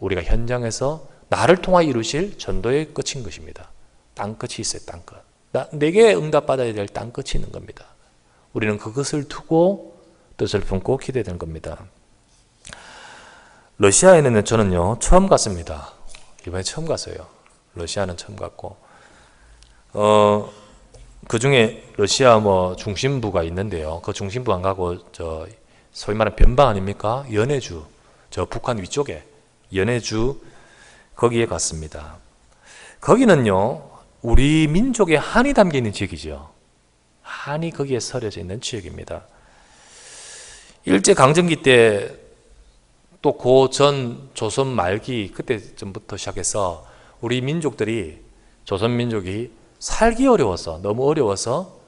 우리가 현장에서 나를 통하여 이루실 전도의 끝인 것입니다. 땅끝이 있어요. 땅끝. 내게 응답받아야 될 땅끝이 있는 겁니다. 우리는 그것을 두고 뜻을 품고 기대되는 겁니다. 러시아에는 저는요 처음 갔습니다. 이번에 처음 갔어요. 러시아는 처음 갔고 그 중에 러시아 뭐 중심부가 있는데요. 그 중심부 안 가고 저 소위 말하는 변방 아닙니까? 연해주, 저 북한 위쪽에 연해주 거기에 갔습니다. 거기는요, 우리 민족의 한이 담겨 있는 지역이죠. 한이 거기에 서려져 있는 지역입니다. 일제 강점기 때 또 그 전 조선 말기 그때쯤부터 시작해서 우리 민족들이 조선 민족이 살기 어려워서 너무 어려워서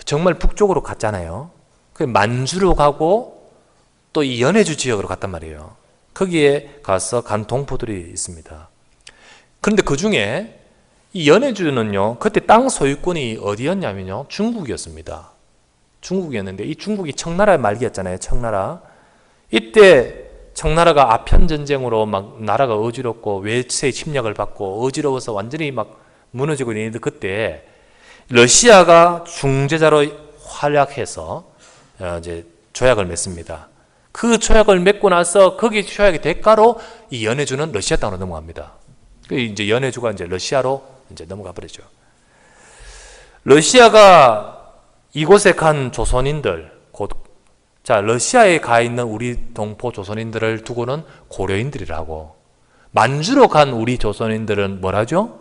정말 북쪽으로 갔잖아요. 그 만주로 가고 또 이 연해주 지역으로 갔단 말이에요. 거기에 가서 간 동포들이 있습니다. 그런데 그 중에 이 연해주는요, 그때 땅 소유권이 어디였냐면요, 중국이었습니다. 중국이었는데 이 중국이 청나라의 말기였잖아요. 청나라. 이때 청나라가 아편 전쟁으로 막 나라가 어지럽고 외세 침략을 받고 어지러워서 완전히 막 무너지고 있는데 그때 러시아가 중재자로 활약해서 이제 조약을 맺습니다. 그 조약을 맺고 나서 거기 조약의 대가로 이 연해주는 러시아 땅으로 넘어갑니다. 그 이제 연해주가 이제 러시아로 이제 넘어가 버리죠. 러시아가 이곳에 간 조선인들, 자, 러시아에 가 있는 우리 동포 조선인들을 두고는 고려인들이라고, 만주로 간 우리 조선인들은 뭐라죠?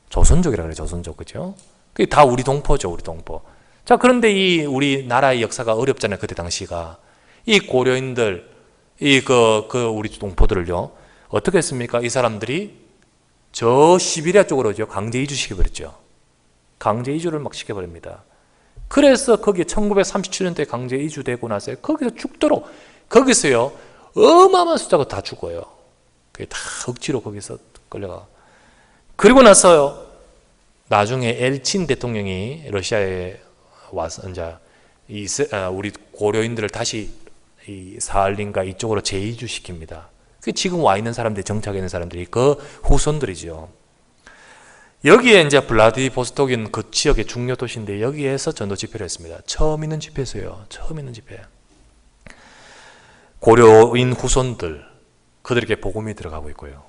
조선족이라 그래요. 조선족, 그죠? 그게 다 우리 동포죠, 우리 동포. 자, 그런데 이 우리 나라의 역사가 어렵잖아요, 그때 당시가. 이 고려인들, 우리 동포들을요, 어떻게 했습니까? 이 사람들이 저 시베리아 쪽으로죠, 강제 이주시켜버렸죠. 강제 이주를 막 시켜버립니다. 그래서 거기에 1937년도에 강제 이주되고 나서 거기서 죽도록, 거기서요, 어마어마한 숫자가 다 죽어요. 그게 다 억지로 거기서 끌려가. 그리고 나서요, 나중에 엘친 대통령이 러시아에 와서 이제 우리 고려인들을 다시 이 사할린가 이쪽으로 재이주시킵니다. 그 지금 와 있는 사람들이, 정착해 있는 사람들이 그 후손들이죠. 여기에 이제 블라디보스톡인 그 지역의 중요 도시인데 여기에서 전도 집회를 했습니다. 처음 있는 집회에서요. 처음 있는 집회. 고려인 후손들, 그들에게 복음이 들어가고 있고요.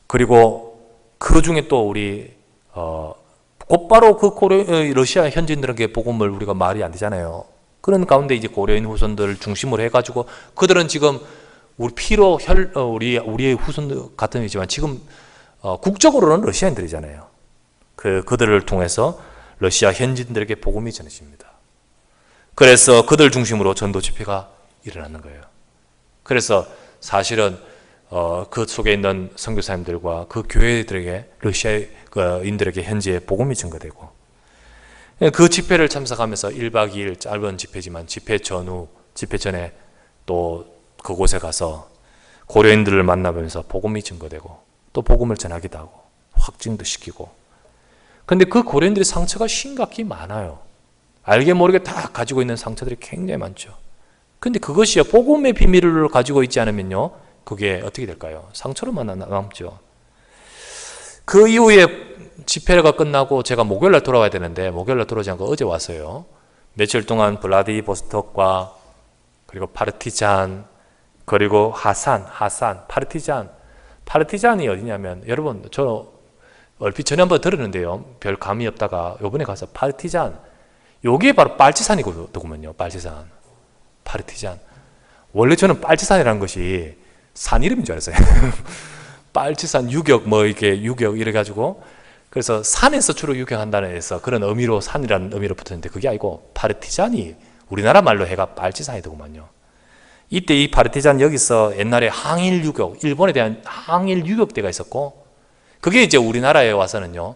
그리고 그 중에 또 우리 곧바로 그 러시아 현지인들에게 복음을 우리가 말이 안 되잖아요. 그런 가운데 이제 고려인 후손들을 중심으로 해가지고 그들은 지금 우리 피로 우리의 후손들 같은 이지만 지금 국적으로는 러시아인들이잖아요. 그들을 통해서 러시아 현지인들에게 복음이 전해집니다. 그래서 그들 중심으로 전도 집회가 일어나는 거예요. 그래서 사실은 그 속에 있는 선교사님들과 그 교회들에게, 러시아인들에게 현지에 복음이 증거되고, 그 집회를 참석하면서 1박 2일 짧은 집회지만 집회 전에 또 그곳에 가서 고려인들을 만나면서 복음이 증거되고 또 복음을 전하기도 하고 확증도 시키고. 근데 그 고려인들의 상처가 심각히 많아요. 알게 모르게 다 가지고 있는 상처들이 굉장히 많죠. 근데 그것이요, 복음의 비밀을 가지고 있지 않으면요, 그게 어떻게 될까요? 상처로만 남죠. 그 이후에 집회가 끝나고 제가 목요일날 돌아와야 되는데 목요일날 돌아오지 않고 어제 왔어요. 며칠 동안 블라디보스톡과 그리고 파르티잔, 그리고 하산, 파르티잔이 어디냐면, 여러분 저 얼핏 전에 한번 들었는데요, 별 감이 없다가 요번에 가서 파르티잔, 요게 바로 빨치산이거든요. 빨치산, 파르티잔. 원래 저는 빨치산이라는 것이 산 이름인 줄 알았어요. 빨치산 유격 뭐 이렇게 유격 이래 가지고, 그래서 산에서 주로 유격한다는 해서 그런 의미로 산이라는 의미로 붙었는데 그게 아니고 파르티잔이 우리나라 말로 해가 빨치산이더구만요. 이때 이 파르티잔 여기서 옛날에 항일 유격, 일본에 대한 항일 유격대가 있었고, 그게 이제 우리나라에 와서는요,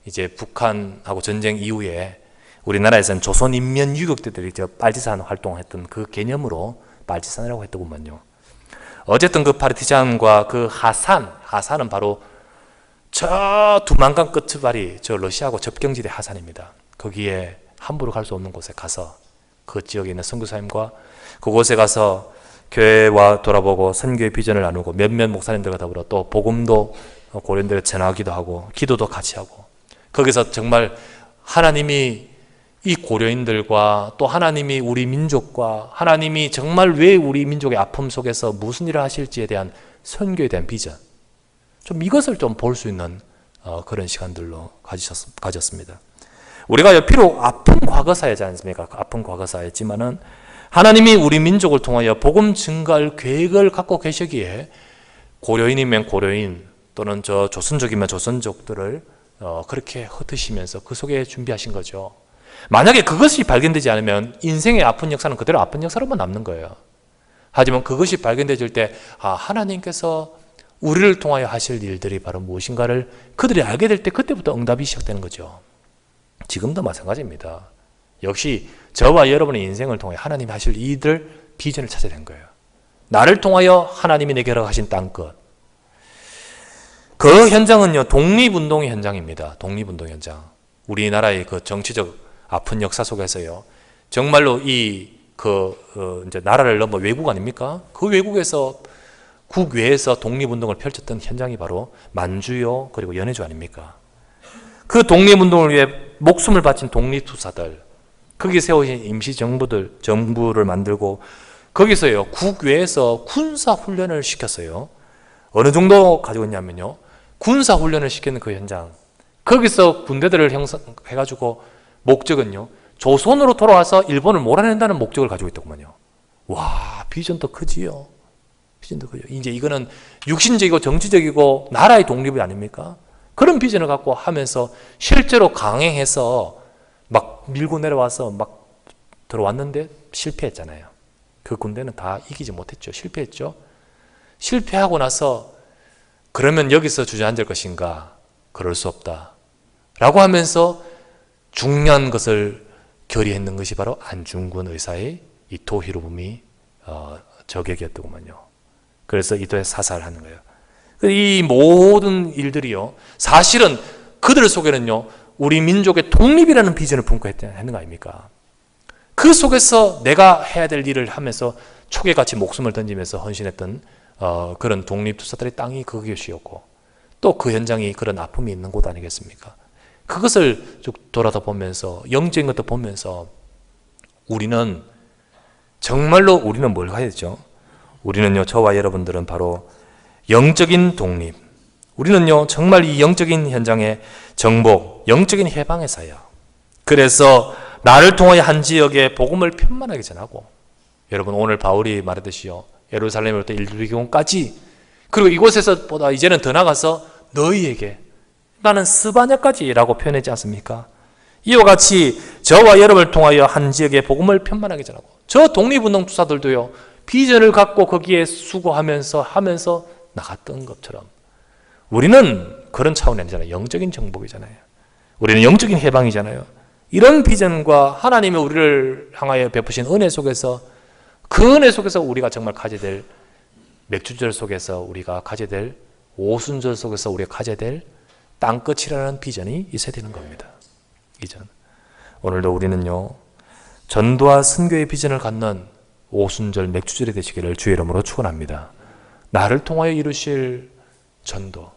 이제 북한하고 전쟁 이후에 우리나라에서는 조선인면 유격대들이 저 빨치산 활동했던 그 개념으로 빨치산이라고 했더구만요. 어쨌든 그 파르티잔과 그 하산은 바로 저 두만강 끝발이 저 러시아하고 접경지대 하산입니다. 거기에 함부로 갈 수 없는 곳에 가서 그 지역에 있는 선교사님과 그곳에 가서 교회와 돌아보고 선교의 비전을 나누고 몇몇 목사님들과 더불어 또 복음도 고린도에 전하기도 하고 기도도 같이 하고, 거기서 정말 하나님이 이 고려인들과 또 하나님이 우리 민족과 하나님이 정말 왜 우리 민족의 아픔 속에서 무슨 일을 하실지에 대한 선교에 대한 비전, 좀 이것을 좀 볼 수 있는 그런 시간들로 가졌습니다. 우리가 비록 아픈 과거사이지 않습니까? 아픈 과거사였지만은 하나님이 우리 민족을 통하여 복음 증가할 계획을 갖고 계시기에 고려인이면 고려인 또는 저 조선족이면 조선족들을 그렇게 흩으시면서 그 속에 준비하신 거죠. 만약에 그것이 발견되지 않으면 인생의 아픈 역사는 그대로 아픈 역사로만 남는 거예요. 하지만 그것이 발견되질 때 하나님께서 우리를 통하여 하실 일들이 바로 무엇인가를 그들이 알게 될 때 그때부터 응답이 시작되는 거죠. 지금도 마찬가지입니다. 역시 저와 여러분의 인생을 통해 하나님이 하실 이들 비전을 찾아야 되는 거예요. 나를 통하여 하나님이 내게 허락하신 땅끝. 그 현장은요, 독립운동의 현장입니다. 독립운동 현장. 우리나라의 그 정치적 아픈 역사 속에서요, 정말로 이제 나라를 넘어 외국 아닙니까? 그 외국에서 국외에서 독립운동을 펼쳤던 현장이 바로 만주요 그리고 연해주 아닙니까? 그 독립운동을 위해 목숨을 바친 독립투사들, 거기 세우신 임시정부를 만들고 거기서요 국외에서 군사훈련을 시켰어요. 어느 정도 가지고 있냐면요, 군사훈련을 시키는 그 현장, 거기서 군대들을 형성해가지고 목적은요 조선으로 돌아와서 일본을 몰아낸다는 목적을 가지고 있더구만요. 와, 비전도 크지요. 비전도 크죠. 이제 이거는 육신적이고 정치적이고 나라의 독립이 아닙니까? 그런 비전을 갖고 하면서 실제로 강행해서 막 밀고 내려와서 막 들어왔는데 실패했잖아요. 그 군대는 다 이기지 못했죠. 실패했죠. 실패하고 나서 그러면 여기서 주저앉을 것인가? 그럴 수 없다 라고 하면서 중요한 것을 결의했는 것이 바로 안중근 의사의 이토 히로부미 저격이었더구만요. 그래서 이토에 사살하는 거예요. 이 모든 일들이요, 사실은 그들 속에는요 우리 민족의 독립이라는 비전을 품고 했는 거 아닙니까? 그 속에서 내가 해야 될 일을 하면서 초계같이 목숨을 던지면서 헌신했던 그런 독립투사들의 땅이 그것이었고, 또 그 현장이 그런 아픔이 있는 곳 아니겠습니까? 그것을 쭉 돌아다보면서 영적인 것도 보면서 우리는 정말로 우리는 뭘 해야 되죠? 우리는요, 저와 여러분들은 바로 영적인 독립, 우리는요 정말 이 영적인 현장의 정복, 영적인 해방에서요. 그래서 나를 통하여 한 지역에 복음을 편만하게 전하고, 여러분 오늘 바울이 말했듯이요, 예루살렘으로부터 일루리온까지, 그리고 이곳에서 보다 이제는 더 나가서 너희에게, 나는 스바냐까지라고 표현하지 않습니까? 이와 같이 저와 여러분을 통하여 한 지역에 복음을 편만하게 전하고, 저 독립운동 투사들도요 비전을 갖고 거기에 수고하면서 나갔던 것처럼 우리는 그런 차원이 아니잖아요. 영적인 정복이잖아요. 우리는 영적인 해방이잖아요. 이런 비전과 하나님이 우리를 향하여 베푸신 은혜 속에서, 그 은혜 속에서 우리가 정말 가져야 될 맥주절 속에서 우리가 가져야 될 오순절 속에서 우리가 가져야 될 땅끝이라는 비전이 있어야 되는 겁니다. 비전. 오늘도 우리는요 전도와 선교의 비전을 갖는 오순절 맥주절이 되시기를 주의 이름으로 축원합니다. 나를 통하여 이루실 전도,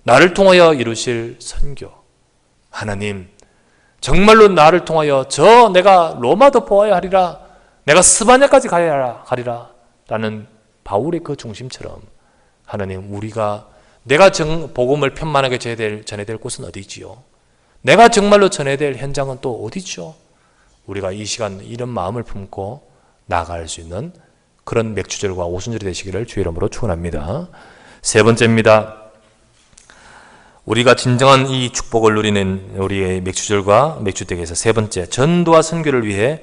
나를 통하여 이루실 선교, 하나님 정말로 나를 통하여 내가 로마도 보아야 하리라, 내가 스바냐까지 가리라 라는 바울의 그 중심처럼, 하나님 우리가 내가 복음을 편만하게 전해야 될 곳은 어디지요? 내가 정말로 전해야 될 현장은 또 어디죠? 우리가 이 시간 이런 마음을 품고 나아갈 수 있는 그런 맥주절과 오순절이 되시기를 주의 이름으로 축원합니다. 세 번째입니다. 우리가 진정한 이 축복을 누리는 우리의 맥주절과 맥주댁에서 세 번째, 전도와 선교를 위해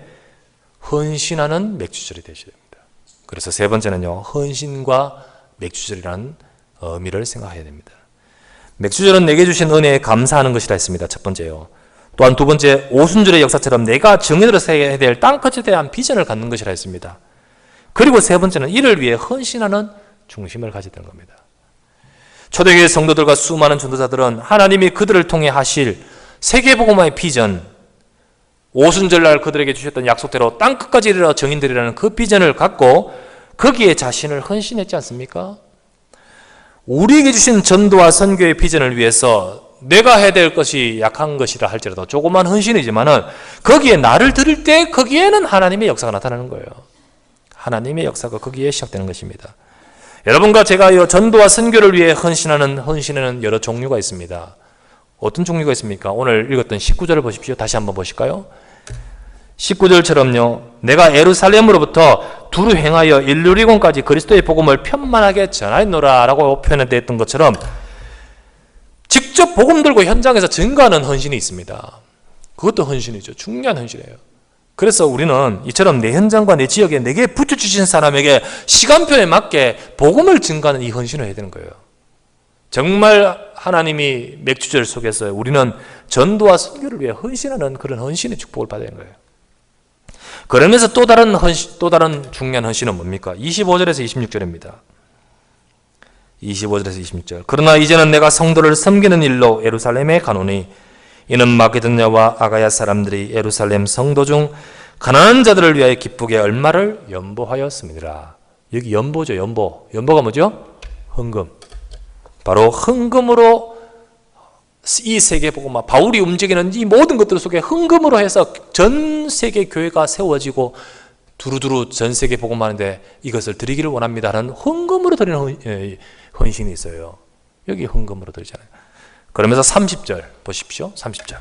헌신하는 맥주절이 되셔야 됩니다. 그래서 세 번째는요, 헌신과 맥주절이라는 의미를 생각해야 됩니다. 맥주절은 내게 주신 은혜에 감사하는 것이라 했습니다. 첫 번째요. 또한 두 번째, 오순절의 역사처럼 내가 정인으로 세워야 될 땅끝에 대한 비전을 갖는 것이라 했습니다. 그리고 세 번째는 이를 위해 헌신하는 중심을 가져야 되는 겁니다. 초대교회 성도들과 수많은 전도자들은 하나님이 그들을 통해 하실 세계복음화의 비전, 오순절날 그들에게 주셨던 약속대로 땅끝까지 이르러 정인되리라는 그 비전을 갖고 거기에 자신을 헌신했지 않습니까? 우리에게 주신 전도와 선교의 비전을 위해서 내가 해야 될 것이 약한 것이라 할지라도 조그만 헌신이지만은 거기에 나를 드릴 때 거기에는 하나님의 역사가 나타나는 거예요. 하나님의 역사가 거기에 시작되는 것입니다. 여러분과 제가 전도와 선교를 위해 헌신하는 헌신에는 여러 종류가 있습니다. 어떤 종류가 있습니까? 오늘 읽었던 19절을 보십시오. 다시 한번 보실까요? 19절처럼요. 내가 예루살렘으로부터 두루 행하여 일루리곤까지 그리스도의 복음을 편만하게 전하였노라 라고 표현되었던 것처럼 직접 복음 들고 현장에서 증거하는 헌신이 있습니다. 그것도 헌신이죠. 중요한 헌신이에요. 그래서 우리는 이처럼 내 현장과 내 지역에 내게 붙여주신 사람에게 시간표에 맞게 복음을 증거하는 이 헌신을 해야 되는 거예요. 정말 하나님이 맥주절 속에서 우리는 전도와 선교를 위해 헌신하는 그런 헌신의 축복을 받아야 하는 거예요. 그러면서 또 다른 중요한 헌신은 뭡니까? 25절에서 26절입니다. 25절에서 26절. 그러나 이제는 내가 성도를 섬기는 일로 예루살렘에 가노니 이는 마게도냐와 아가야 사람들이 예루살렘 성도 중 가난한 자들을 위하여 기쁘게 얼마를 연보하였습니다. 여기 연보죠. 연보가 뭐죠? 헌금. 바로 헌금으로 이 세계 복음화, 바울이 움직이는 이 모든 것들 속에 헌금으로 해서 전 세계 교회가 세워지고 두루두루 전 세계 복음하는데 이것을 드리기를 원합니다라는 헌금으로 드리는 헌신이 있어요. 여기 헌금으로 드리잖아요. 그러면서 30절 보십시오. 30절.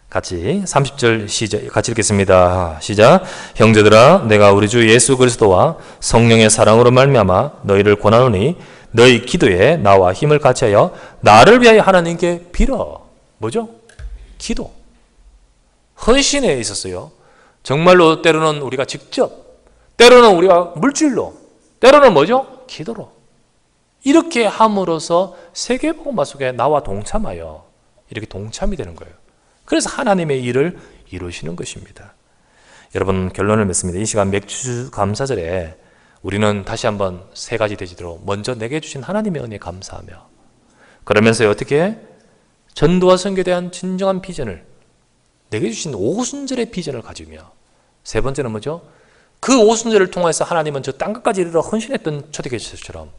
같이 30절 시작 같이 읽겠습니다. 시작. 형제들아 내가 우리 주 예수 그리스도와 성령의 사랑으로 말미암아 너희를 권하노니 너희 기도에 나와 힘을 같이하여 나를 위하여 하나님께 빌어. 뭐죠? 기도. 헌신에 있었어요. 정말로 때로는 우리가 직접, 때로는 우리가 물질로, 때로는 뭐죠? 기도로. 이렇게 함으로써 세계복음화 속에 나와 동참하여 이렇게 동참이 되는 거예요. 그래서 하나님의 일을 이루시는 것입니다. 여러분 결론을 맺습니다. 이 시간 맥주 감사절에 우리는 다시 한번 세 가지 대지로 먼저 내게 주신 하나님의 은혜에 감사하며 그러면서 어떻게 전도와 선교에 대한 진정한 비전을 내게 주신 오순절의 비전을 가지며 세 번째는 뭐죠? 그 오순절을 통해서 하나님은 저 땅끝까지 이르러 헌신했던 초대교회처럼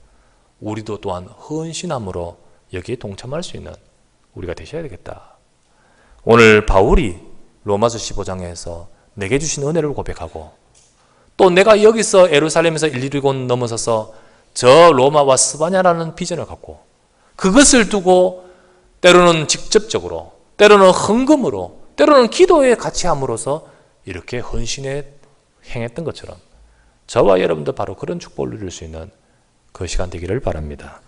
우리도 또한 헌신함으로 여기에 동참할 수 있는 우리가 되셔야 되겠다. 오늘 바울이 로마서 15장에서 내게 주신 은혜를 고백하고 또 내가 여기서 예루살렘에서 일리리곤 넘어서서 저 로마와 스바냐라는 비전을 갖고 그것을 두고 때로는 직접적으로 때로는 헌금으로 때로는 기도에 같이 함으로써 이렇게 헌신에 행했던 것처럼 저와 여러분도 바로 그런 축복을 누릴 수 있는 그 시간 되기를 바랍니다.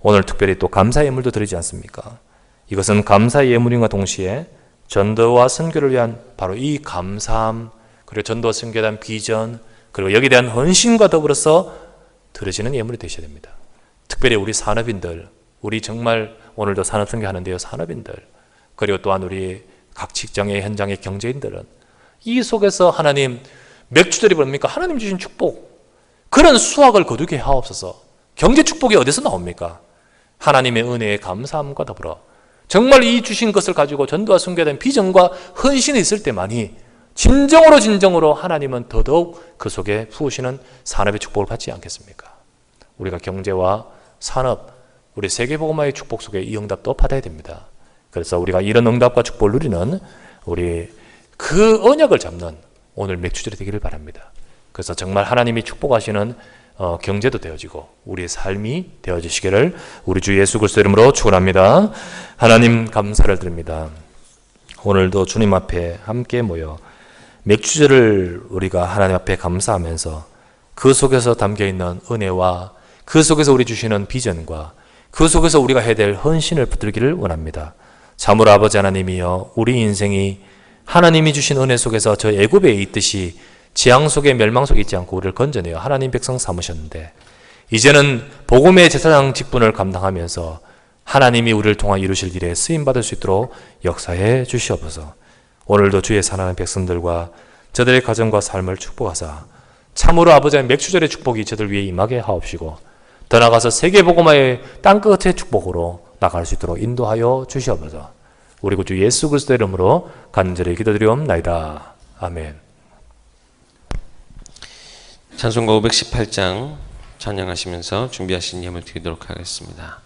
오늘 특별히 또 감사의 예물도 드리지 않습니까? 이것은 감사의 예물인과 동시에 전도와 선교를 위한 바로 이 감사함 그리고 전도와 선교에 대한 비전 그리고 여기에 대한 헌신과 더불어서 드려지는 예물이 되셔야 됩니다. 특별히 우리 산업인들 우리 정말 오늘도 산업선교 하는데요. 산업인들 그리고 또한 우리 각 직장의 현장의 경제인들은 이 속에서 하나님 맥주절이 뭡니까? 하나님 주신 축복 그런 수확을 거두게 하옵소서. 경제 축복이 어디서 나옵니까? 하나님의 은혜에 감사함과 더불어 정말 이 주신 것을 가지고 전도와 선교에 대한 비전과 헌신이 있을 때만이 진정으로 하나님은 더더욱 그 속에 부으시는 산업의 축복을 받지 않겠습니까? 우리가 경제와 산업, 우리 세계복음화의 축복 속에 이 응답도 받아야 됩니다. 그래서 우리가 이런 응답과 축복을 누리는 우리 그 언약을 잡는 오늘 맥주절이 되기를 바랍니다. 그래서 정말 하나님이 축복하시는 경제도 되어지고 우리의 삶이 되어지시기를 우리 주 예수 그리스도 이름으로 축원합니다. 하나님 감사를 드립니다. 오늘도 주님 앞에 함께 모여 맥주절을 우리가 하나님 앞에 감사하면서 그 속에서 담겨있는 은혜와 그 속에서 우리 주시는 비전과 그 속에서 우리가 해야 될 헌신을 붙들기를 원합니다. 참으로 아버지 하나님이여 우리 인생이 하나님이 주신 은혜 속에서 저 애굽에 있듯이 재앙 속에 멸망 속에 있지 않고 우리를 건져내어 하나님 백성 삼으셨는데 이제는 복음의 제사장 직분을 감당하면서 하나님이 우리를 통하 이루실 일에 쓰임받을 수 있도록 역사해 주시옵소서. 오늘도 주의 사랑하는 백성들과 저들의 가정과 삶을 축복하사 참으로 아버지의 맥주절의 축복이 저들 위에 임하게 하옵시고 더 나아가서 세계복음화의 땅끝의 축복으로 나갈 수 있도록 인도하여 주시옵소서. 우리 구주 예수 그리스도의 이름으로 간절히 기도드리옵나이다. 아멘. 찬송가 518장 찬양하시면서 준비하신 예물 드리도록 하겠습니다.